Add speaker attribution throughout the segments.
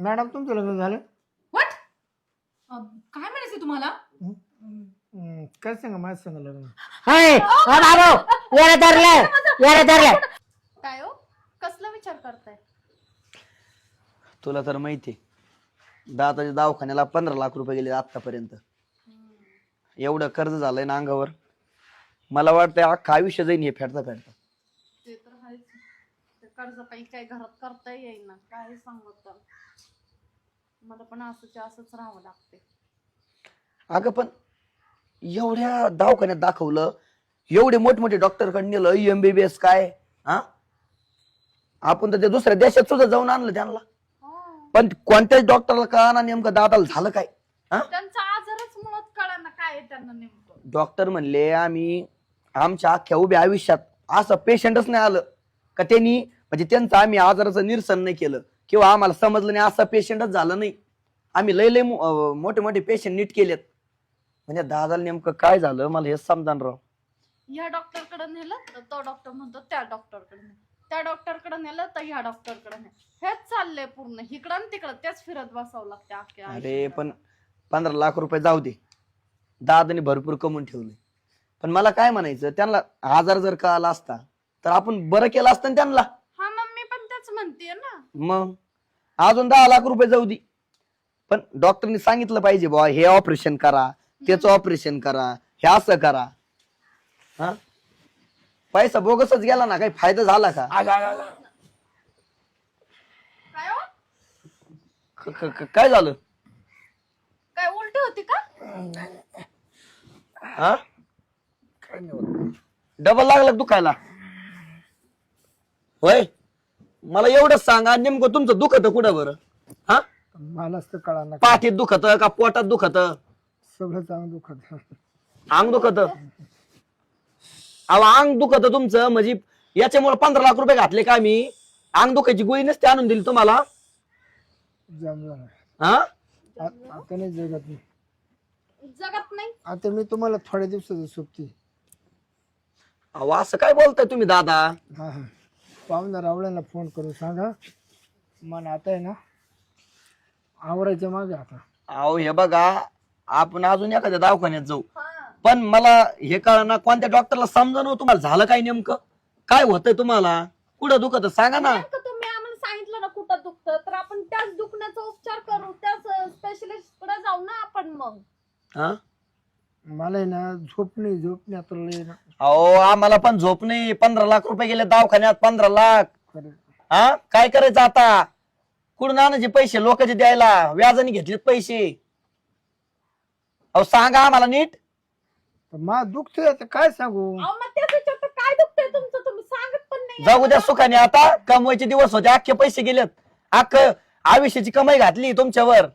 Speaker 1: Madam तुमचं लग्न झालं?
Speaker 2: व्हॉट? काय म्हणायचं तुम्हाला?
Speaker 1: काय सांगा माझं सांगा लग्न.
Speaker 3: हाय बाबू याला धरलं
Speaker 4: काय हो कसला विचार करताय?
Speaker 5: तुला तर माहिती दादाच्या दवाखान्याला 15 लाख रुपये गेले आतापर्यंत. एवढं कर्ज झालंय ना अंगावर. मला वाटतंय अख्खं आयुष्य जाईन हे फेडता फेडता.
Speaker 4: ते तर आहेच. ते कर्ज काही काय घरात करता येईल ना काय सांगत मला पण असंच राहावं लागते.
Speaker 5: अगं पण एवढ्या दवाखान्यात दाखवलं, एवढे मोठमोठे डॉक्टरकडे नेलं, MBBS काय हा आपण तर ते दुसऱ्या देशात सुद्धा जाऊन आणलं त्यांना. पण कोणत्याच डॉक्टरला कळाना नेमकं दादाला झालं काय.
Speaker 4: त्यांचा आजारच मुळात कळना काय आहे त्यांना नेमकं.
Speaker 5: डॉक्टर म्हणले आम्ही आमच्या अख्ख्या उभ्या आयुष्यात असं पेशंटच नाही आलं का त्यांनी म्हणजे त्यांचं आम्ही आजाराचं निरसन नाही केलं किंवा आम्हाला समजलं नाही असं पेशंटच झालं नाही. आम्ही लय मोठे मोठे पेशंट नीट केलेत. म्हणजे दादाला नेमकं काय झालं मला हे समजान राव.
Speaker 4: ह्या डॉक्टरकडे नेलं तर तो डॉक्टर म्हणतो त्या डॉक्टरकडे नेलं, त्या डॉक्टरकडे नेलं तर ह्या डॉक्टरकडे नेलं. हेच चाललंय पूर्ण इकडं आणि तिकडं तेच फिरत बसावं लागतं अख्ख्या
Speaker 5: अरे
Speaker 4: आयुष्यात.
Speaker 5: पण 15 लाख रुपये जाऊ दे, दादाने भरपूर कमवून ठेवले. पण मला काय म्हणायचं त्यांना आजार जर कळाला असता तर आपण बरं केलं असतं ना त्यांना.
Speaker 4: हा मग मी पण तेच म्हणतेय ना.
Speaker 5: मग अजून 10 लाख रुपये जाऊ दे, पण डॉक्टरनी सांगितलं पाहिजे बुवा हे ऑपरेशन करा, त्याचं ऑपरेशन करा, हे असं करा. हा पैसा बोगसच गेला ना, काही फायदा झाला का?
Speaker 4: काय हो?
Speaker 5: काय झालं?
Speaker 4: काय उलटी होती का?
Speaker 5: हा डबल लागला दुखायला होय? मला एवढंच सांगा नेमकं तुमचं दुखत कुठं बरं? हा
Speaker 1: मलाच तर कळाना.
Speaker 5: पाठीत दुखत का पोटात दुखत?
Speaker 1: सगळं चांगलं दुखत.
Speaker 5: अंग दुखत? अहो अंग दुखत तुमचं म्हणजे याच्यामुळे 15 लाख रुपये घातले का मी? अंग दुखायची गोळी नसते आणून दिली तुम्हाला.
Speaker 1: जमलं.
Speaker 5: हा
Speaker 1: आता नाही जगत मी.
Speaker 4: जगत नाही.
Speaker 1: आता मी तुम्हाला थोड्या दिवसाचं सोबती.
Speaker 5: अहो असं काय बोलताय तुम्ही दादा?
Speaker 1: हा हा पाहुणा रावळ्यांना फोन करून सांगा मन आता आहे ना आवरायच्या मागे. आता
Speaker 5: अहो हे बघा आपण अजून एखाद्या दवाखान्यात जाऊ,
Speaker 4: हा
Speaker 5: पण मला हे कळना कोणत्या डॉक्टरला समजा तुम्हाला झालं काय नेमकं काय होतंय तुम्हाला कुठं दुखत सांगा ना.
Speaker 4: नेमकं तुम्ही आम्हाला सांगितलं ना कुठं दुखतं तर आपण त्याच दुखण्याचा उपचार करू, त्याच स्पेशलिस्ट कडे जाऊ ना आपण. मग
Speaker 5: हा
Speaker 1: मला आहे ना झोप नाही आता लय ना.
Speaker 5: अहो आम्हाला पण झोप नाही. 15 लाख रुपये गेले दवाखान्यात. 15 लाख.
Speaker 1: खरं.
Speaker 5: हा काय करायचं आता? कुठून आणायचे पैसे? लोकांचे द्यायला व्याजाने घेतलेत पैसे. अहो सांगा आम्हाला नीट.
Speaker 1: तर मा दुखतोय आता काय सांगू.
Speaker 4: अहो मग त्याच विचारतं काय दुखतंय तुमचं तुम्ही सांगत पण नाही.
Speaker 5: जाऊ द्या सुखाने. आता कमवायचे दिवस होते, अख्खे पैसे गेलेत. आयुष्याची कमाई घातली तुमच्यावर.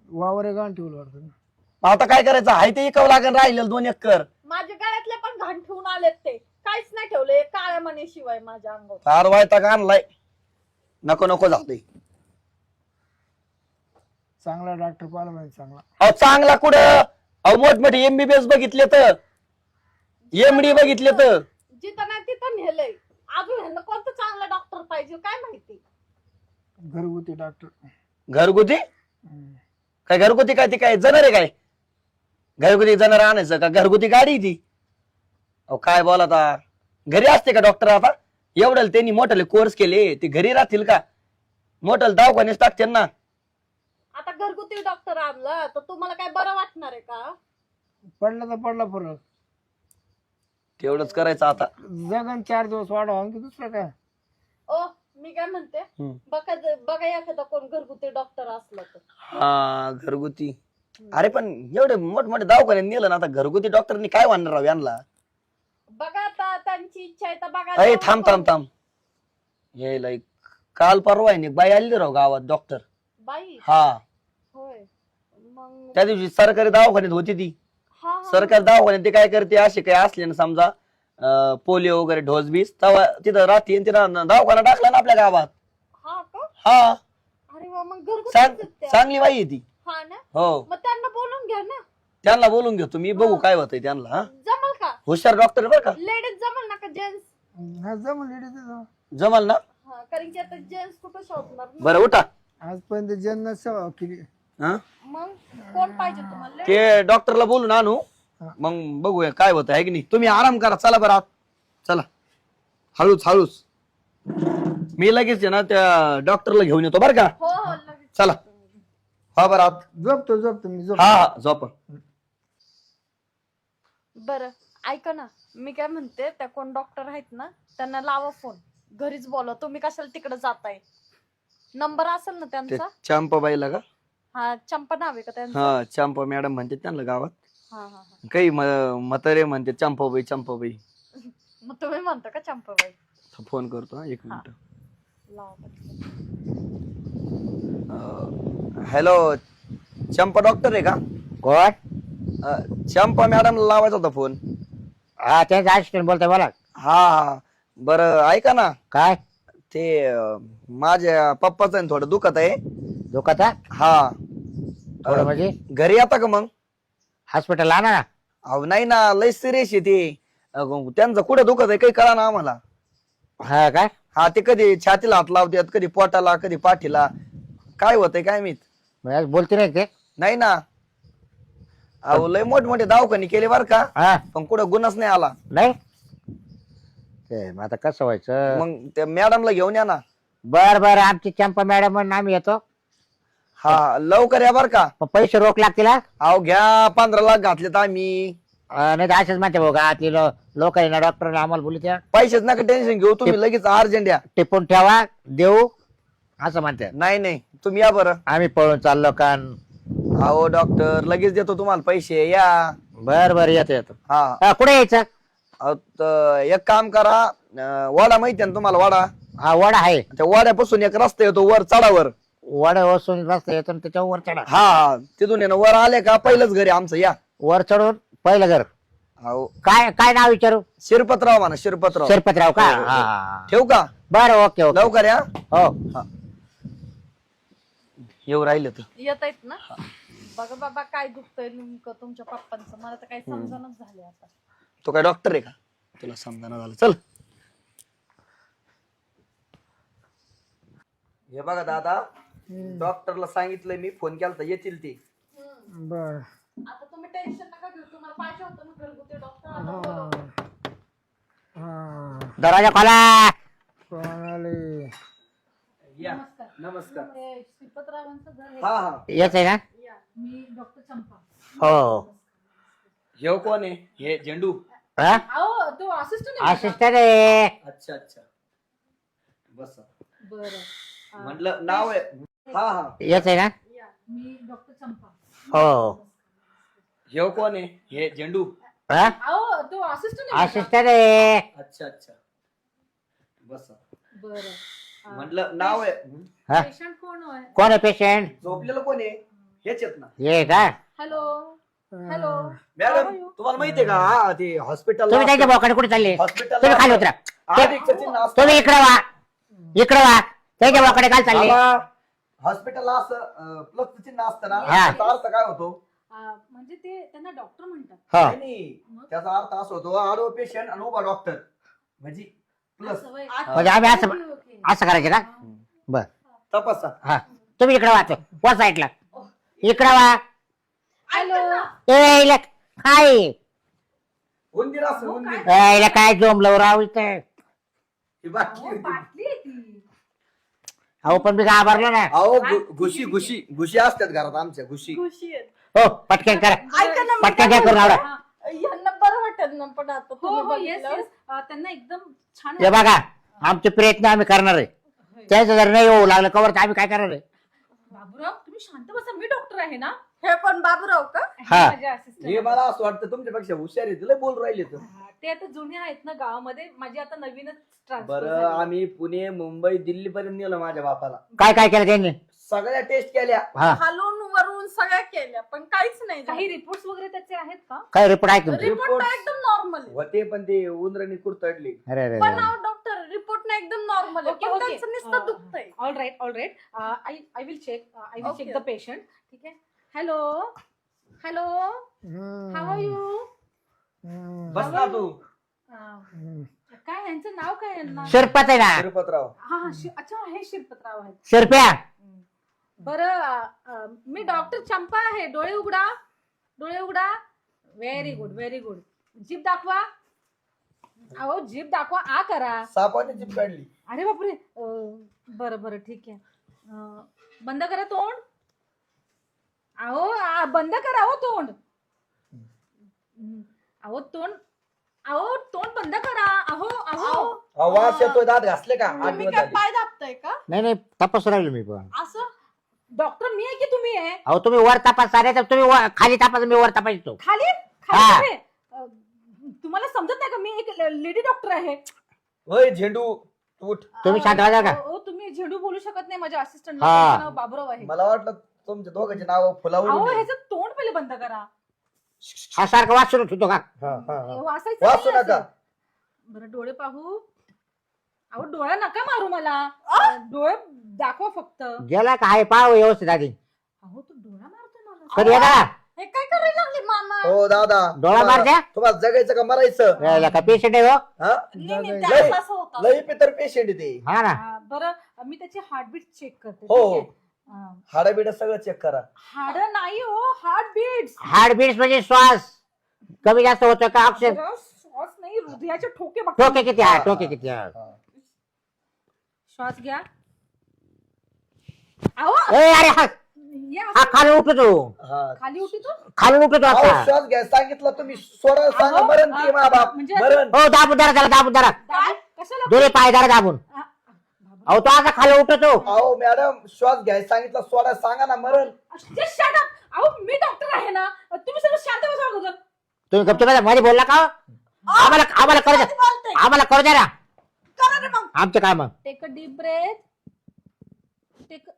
Speaker 1: वावर गाण ठेवलं वाटतं ना.
Speaker 5: आता काय करायचं? हाय ते इकावं लागेल. राहिलेलं 2 एकर.
Speaker 4: माझ्या गळ्यातले पण घाण ठेवून आलेत ते. काहीच नाही ठेवले काळ्या मनीशिवाय माझ्या अंगावर.
Speaker 5: फार वायताग आणलाय. नको नको झालंय.
Speaker 1: चांगला डॉक्टर पाहिला पाहिजे चांगला.
Speaker 5: अहो चांगला कुठं? अहो मोठमोठे MBBS बघितले तर, MD बघितले तर.
Speaker 4: जिथं नाही तिथं नेलंय. अजून ह्यांना कोणतं चांगलं डॉक्टर पाहिजे काय माहिती.
Speaker 1: घरगुती डॉक्टर.
Speaker 5: घरगुती काय? घरगुती काय? ती काय जनावर आहे काय? घरगुती जनावर आणायचं का? घरगुती गाडी ती? अहो काय बोला आता. घरी असते का डॉक्टर? आता एवढं त्यांनी मोठे कोर्स केले, ते घरी राहतील का? मोठं दवाखान्यात टाकतील ना.
Speaker 4: आता घरगुती डॉक्टर आणला तर तुम्हाला काय बरं वाटणार आहे का?
Speaker 1: पडला तर पडला फरक.
Speaker 5: तेवढंच करायचं आता.
Speaker 1: जगन 4 दिवस वाढवा आणखी दुसरं काय.
Speaker 4: ओ मी काय म्हणते बघा एखादा कोण घरगुती डॉक्टर असला तर.
Speaker 5: हा घरगुती. अरे पण एवढे मोठमोठे दवाखान्यात नेलं ना, आता घरगुती डॉक्टरनी काय वाढणार राव यांना?
Speaker 4: बघा आता त्यांची इच्छा आहे तर बघा.
Speaker 5: अरे थांब थांब थांब. यायला काल परवा आहे बाई आली राव गावात डॉक्टर.
Speaker 4: बाई
Speaker 5: हा
Speaker 4: होय. मग
Speaker 5: त्या दिवशी सरकारी दवाखान्यात होती ती.
Speaker 4: हा
Speaker 5: सरकारी दवाखान्यात ते काय करते, असे काय असले ना समजा पोलिओ वगैरे ढोस बीस, तेव्हा तिथं राहते आणि तिथं दवाखाना टाकला ना आपल्या गावात.
Speaker 4: हा का?
Speaker 5: हा
Speaker 4: अरे वा मग घरगुती
Speaker 5: चांगली बाई आहे ती.
Speaker 4: हा ना.
Speaker 5: हो
Speaker 4: मग त्यांना बोलून घ्या ना.
Speaker 5: त्यांना बोलून घेतो मी, बघू काय होतंय त्यांना. हा
Speaker 4: जमल का?
Speaker 5: हुशार डॉक्टर बरं का.
Speaker 4: लेडीज जमल ना का जेंट्स?
Speaker 1: हा जमून लेडीज
Speaker 5: जमल ना.
Speaker 4: हा कारण की आता जेंट्स कुठं शोधणार ना?
Speaker 5: बरं उठा.
Speaker 1: आजपर्यंत जन्नत सेवा केली.
Speaker 5: हा
Speaker 4: मग कोण पाहिजे तुम्हाला?
Speaker 5: ते डॉक्टरला बोलून आणू, मग बघूया काय होतं आहे की नाही. तुम्ही आराम करा, चला बरं आत चला, हळूच हळूच. मी लगेच आहे ना त्या डॉक्टरला घेऊन येतो बरं का.
Speaker 4: हो हो लगेच.
Speaker 5: चला हा बरं आत.
Speaker 1: झोपतो मी झोप.
Speaker 5: हा हा झोपा.
Speaker 4: बरं ऐका ना, मी काय म्हणते, त्या कोण डॉक्टर आहेत ना त्यांना लावा फोन, घरीच बोला. तुम्ही कशाला तिकडे जाताय? नंबर असेल ना
Speaker 5: ते
Speaker 4: त्यांचा?
Speaker 5: चंपाबाईला का?
Speaker 4: हा चंपा नाव आहे का त्यांचं?
Speaker 5: हा चंपा मॅडम म्हणते त्यांना गावात.
Speaker 4: हा हा हा.
Speaker 5: काही म्हातारे म्हणते चंपाबाई चंपाबाई.
Speaker 4: मग तुम्ही म्हणता का चंपाबाई?
Speaker 5: फोन करतो हा, 1 मिनिट.
Speaker 4: लावा पटकन.
Speaker 5: हॅलो, चंपा डॉक्टर आहे का?
Speaker 3: कोण?
Speaker 5: चंपा मॅडमला लावायचा होता फोन.
Speaker 3: हा त्यांचा असिस्टंट बोलतोय, बोला.
Speaker 5: हा बरं ऐका ना,
Speaker 3: काय
Speaker 5: ते माझ्या पप्पाचं आहे ना थोडं दुखत आहे.
Speaker 3: दुखत आहे?
Speaker 5: हा
Speaker 3: थोडं म्हणजे
Speaker 5: घरी येता का मग?
Speaker 3: हॉस्पिटल आणा ना.
Speaker 5: अहो नाही ना, लय सिरियस आहे ते. त्यांचं कुठं दुखत आहे काही कळा ना आम्हाला.
Speaker 3: हा काय?
Speaker 5: हा ते कधी छातीला हात लावतात, कधी पोटाला, कधी पाठीला. काय होतंय काय माहित.
Speaker 3: म्हणजे बोलते नाही ते?
Speaker 5: नाही ना, अहो लय मोठमोठे दवाखाने केले बर का,
Speaker 3: हा
Speaker 5: पण कुठं गुणच नाही आला.
Speaker 3: नाही ते मग आता कसं व्हायचं?
Speaker 5: मग त्या मॅडमला घेऊन या ना.
Speaker 3: बर बर, आमची चंपा मॅडम म्हणून आम्ही येतो.
Speaker 5: हा लवकर या बर का.
Speaker 3: मग पैसे रोख लागतील हा?
Speaker 5: अहो घ्या, 15 लाख घातलेत आम्ही.
Speaker 3: नाही तर असेच म्हणते भाऊ का ती लोक आहे ना डॉक्टर आम्हाला बोलू त्या
Speaker 5: पैसेच नका टेन्शन घेऊ तुम्ही, लगेच अर्जंट या.
Speaker 3: टिपून ठेवा देऊ असं म्हणते.
Speaker 5: नाही नाही तुम्ही या बरं.
Speaker 3: आम्ही पळून चाललो कान.
Speaker 5: अहो डॉक्टर लगेच देतो तुम्हाला पैसे, या.
Speaker 3: बर बर येतो येतो.
Speaker 5: हा
Speaker 3: कुठे यायचं?
Speaker 5: एक काम करा, वाडा माहिती ना तुम्हाला? वाडा,
Speaker 3: हा वडा आहे.
Speaker 5: त्या वाड्यापासून एक रस्ता येतो वर चढावर.
Speaker 3: वडा वसून रस्ता येतो त्याच्यावर वर चढा.
Speaker 5: हा तिथून आहे ना, वर आले का पहिलंच घरी आमचं, या.
Speaker 3: वर चढून पहिलं घर.
Speaker 5: अहो
Speaker 3: काय काय नाव विचारू?
Speaker 5: शिरपतराव म्हणा, शिरपतराव.
Speaker 3: शिरपतराव का?
Speaker 5: हो, हो.
Speaker 3: हा
Speaker 5: ठेवू का?
Speaker 3: बरं ओके ओके.
Speaker 5: लवकर या.
Speaker 3: हो
Speaker 5: येऊ राहिले तर.
Speaker 4: येत आहेत ना? बघा बाबा काय दुखतंय नेमकं तुमच्या पप्पांचं, मला तर काही समजणच झाले आता.
Speaker 5: तो काय डॉक्टर आहे का? तुला समजाना झालं. चल. हे बघा दादा, डॉक्टरला सांगितलंय मी, फोन केला तर येतील ते.
Speaker 1: बर
Speaker 4: आता तुम्ही टेन्शन नका घेऊ, तुम्हाला पाहिजे होतं ना घरगुती डॉक्टर, आता बोलवा.
Speaker 1: हा
Speaker 3: दरवाजा खोला.
Speaker 1: कोण आले?
Speaker 5: या. नमस्कार.
Speaker 2: हे श्रीपतरावांचं घर आहे.
Speaker 5: हा हा.
Speaker 3: येत आहे ना?
Speaker 2: मी डॉक्टर चंपा.
Speaker 3: हो.
Speaker 5: हे कोण आहे? हे झेंडू.
Speaker 3: हा
Speaker 2: अहो तो असिस्टंट आहे.
Speaker 3: असिस्टंट आहे.
Speaker 5: अच्छा अच्छा, बस.
Speaker 2: बरं.
Speaker 5: म्हटलं नाव आहे. हा हा.
Speaker 3: येत आहे ना?
Speaker 2: मी डॉक्टर चंपा.
Speaker 3: हो.
Speaker 5: हे कोण आहे? हे झेंडू.
Speaker 3: हा
Speaker 2: अहो तो असिस्टंट आहे.
Speaker 3: असिस्टंट आहे.
Speaker 5: अच्छा अच्छा, बस.
Speaker 2: बरं.
Speaker 5: म्हटलं नाव आहे.
Speaker 3: हा
Speaker 2: पेशंट कोण आहे?
Speaker 3: कोण आहे पेशंट?
Speaker 5: झोपलेलं कोण आहे? हेच आहेत ना
Speaker 3: ये का?
Speaker 2: Hello hello.
Speaker 5: मॅडम, तुम्हाला माहितीये का? हा ते हॉस्पिटल.
Speaker 3: तुम्ही त्याच्या बोकाने कुठे चालले?
Speaker 5: हॉस्पिटल
Speaker 3: तुम्ही खाली उतरा. तुम्ही इकडे वा, इकडे वा. त्याच्या बोकाने काय चालले?
Speaker 5: हॉस्पिटलला असं प्लस चिन्ह असतं ना,
Speaker 3: हा.
Speaker 5: त्याचा अर्थ काय होतो?
Speaker 2: म्हणजे ते त्यांना डॉक्टर म्हणतात.
Speaker 3: हा
Speaker 5: नाही, त्याचा अर्थ असा होतो, आडवं पेशंट आणि उभा डॉक्टर, म्हणजे प्लस.
Speaker 2: असं वय.
Speaker 3: म्हणजे आम्ही असं
Speaker 2: ओके, ओके.
Speaker 3: असं करायचं का? बर.
Speaker 5: तपासा.
Speaker 3: हा तुम्ही इकडे वाच, वर साईडला इकडे वा.
Speaker 2: हॅलो.
Speaker 3: ए इला काय?
Speaker 5: उंदीर असं उंदीर.
Speaker 3: ए इला काय जोमलं राव इथं?
Speaker 5: ही बाटली होती.
Speaker 2: बाटली आहे ती.
Speaker 3: अहो पण मी घाबरलो ना.
Speaker 5: अहो घुशी घुशी घुशी असतात घरात आमच्या, घुशी.
Speaker 4: खुशी आहेत.
Speaker 3: हो पटकन करा,
Speaker 4: ऐका ना, मी
Speaker 3: पटकन
Speaker 4: काय
Speaker 3: काय करून आवडा.
Speaker 2: हा.
Speaker 4: यांना बरं वाटेल ना, पण आता
Speaker 2: हो
Speaker 4: तुम्ही
Speaker 2: हो येस
Speaker 4: बघितलं.
Speaker 2: येस. त्यांना एकदम छान
Speaker 3: हे बघा आमचे प्रयत्न आम्ही करणार आहे. त्याचं जर नाही होऊ लागलं कवर तर आम्ही काय करणार आहे?
Speaker 2: बाबूराव तुम्ही शांत बसा, मी डॉक्टर आहे ना.
Speaker 4: हे पण बाबूराव का?
Speaker 3: हा.
Speaker 2: माझे assistant.
Speaker 5: हे मला असं वाटतं तुमच्यापेक्षा हुशार आहे, तुला बोल राहिले तर.
Speaker 2: ते आता जुने आहेत ना गावामध्ये, माझी आता नवीनच ट्रान्सफर
Speaker 5: बरं, आम्ही पुणे मुंबई दिल्ली पर्यंत नेलं माझ्या बापाला.
Speaker 3: काय काय केलं त्यांनी?
Speaker 5: सगळ्या टेस्ट केल्या.
Speaker 3: हा
Speaker 4: खालून वरून सगळ्या केल्या पण काहीच नाही
Speaker 2: काही रिपोर्ट्स वगैरे त्याचे आहेत का?
Speaker 3: काय रिपोर्ट आहे तुमचे?
Speaker 4: रिपोर्ट एकदम नॉर्मल आहे.
Speaker 5: होते पण ते उंदरांनी कुरतडले.
Speaker 3: अरे अरे
Speaker 4: पण
Speaker 3: अरे.
Speaker 4: डॉक्टर रिपोर्ट ना एकदम नॉर्मल आहे,
Speaker 2: Okay,
Speaker 4: पण
Speaker 2: okay.
Speaker 4: त्यांचं नुसतं दुखतंय.
Speaker 2: All right. I will check
Speaker 4: Okay.
Speaker 2: Check the patient. ठीक आहे. Hello how are you?
Speaker 5: बस ना तू.
Speaker 2: काय यांचं नाव काय यांना?
Speaker 3: शिरपत आहे ना
Speaker 5: तिरुपतराव.
Speaker 2: हा अच्छा हे शिरपतराव आहेत.
Speaker 3: शिरप्या.
Speaker 2: बरं मी डॉक्टर चंपा आहे. डोळे उघडा, डोळे उघडा. Very good, very good. जीभ दाखवा. अहो जीभ दाखवा. आ करा.
Speaker 5: सापाने जीभ काढली.
Speaker 2: अरे बापरे. बरं बरं ठीक आहे. बंद करा तोंड. अहो बंद करा हो तोंड. अहो तोंड, अहो तोंड बंद करा. अहो अहो
Speaker 5: वास येतोय, दात घासले का? 8
Speaker 4: तुम्ही
Speaker 5: दिवस
Speaker 4: काय
Speaker 5: झाले.
Speaker 4: पाय दाबताय का?
Speaker 3: नाही नाही तपास राहिलो मी पण.
Speaker 4: असं
Speaker 2: डॉक्टर मी आहे की तुम्ही आहे?
Speaker 3: अहो तुम्ही वर तपास सारे तर तुम्ही खाली तपास, मी वर तपासतो.
Speaker 2: खाली
Speaker 3: हा.
Speaker 2: खाली आहे. तुम्हाला समजत नाही का मी एक लेडी डॉक्टर आहे?
Speaker 5: होय झेंडू उठ.
Speaker 3: तुम्ही शांत राहा का?
Speaker 2: तुम्ही झेंडू बोलू शकत नाही. माझ्या
Speaker 3: हा.
Speaker 2: असिस्टंटला नाव बाबुराव आहे.
Speaker 5: मला वाटलं तुमच्या दोघांची नाव
Speaker 2: अहो
Speaker 5: फुलावून.
Speaker 2: ह्याचं तोंड पहिले बंद करा.
Speaker 3: हा सारखं वाच सुरू ठेवतो का?
Speaker 2: वाचायचं
Speaker 5: वाचू
Speaker 2: नाही
Speaker 5: नका.
Speaker 2: असं. बरं डोळे पाहू. अहो डोळा नका मारू मला. डोळे दाखवा फक्त.
Speaker 3: गेला का? आहे पाव व्यवस्थित आधी.
Speaker 2: अहो तू डोळा मारतो मला.
Speaker 3: कधी येणार?
Speaker 4: हे काय करायला लागले मामा?
Speaker 5: हो दादा,
Speaker 3: डोळा मार द्या.
Speaker 5: तुम्हाला जगायचं का मरायचं?
Speaker 3: यायला का पेशंट आहे हो?
Speaker 5: हा?
Speaker 4: नाही, नाही,
Speaker 5: लय-
Speaker 4: त्यात असं होतं.
Speaker 5: लई पितर पेशंट आहे ते.
Speaker 3: हा ना.
Speaker 2: बरं मी त्याची हार्टबीट चेक करते.
Speaker 5: हो. हाडबिड सगळं चेक करा.
Speaker 2: हाड नाही हो, हार्टबीट.
Speaker 3: हार्टबीट्स म्हणजे श्वास कमी जास्त होतो का? ऑक्सिजन
Speaker 2: श्वास नाही, हृदयाचे ठोके बघा.
Speaker 3: टोके किती आहे? टोके किती आहे?
Speaker 2: श्वास घ्या. अहो
Speaker 3: ए अरे हा
Speaker 2: या
Speaker 3: हा खाली उठतो.
Speaker 5: हा.
Speaker 2: खाली उठतो.
Speaker 3: खाली उठतो
Speaker 5: अहो,
Speaker 3: आता.
Speaker 5: श्वास घ्या सांगितलं तुम्ही. सोडा सांगा.
Speaker 2: अहो,
Speaker 5: मरण ते मा बाप
Speaker 2: म्हणजे-
Speaker 5: मरण.
Speaker 3: हो दाबून धरा त्याला, दाबून धरा.
Speaker 2: कशाला?
Speaker 3: दोन्ही पाय धरा दाबून. अहो तो आता खाली उठतो.
Speaker 5: अहो मॅडम श्वास घ्यायला सांगितलं, सोडा सांगा ना. मरण.
Speaker 2: Just shut up. अहो मी डॉक्टर आहे ना. तुम्ही सगळं शांत बसा अगोदर.
Speaker 3: तुम्ही गपचूप मध्ये बोलला का? आम्हाला आम्हाला करू द्या,
Speaker 4: बोलते.
Speaker 3: आम्हाला करू द्या ना
Speaker 4: करा रे मग.
Speaker 3: आमचं काम.
Speaker 2: Take a deep breath. Take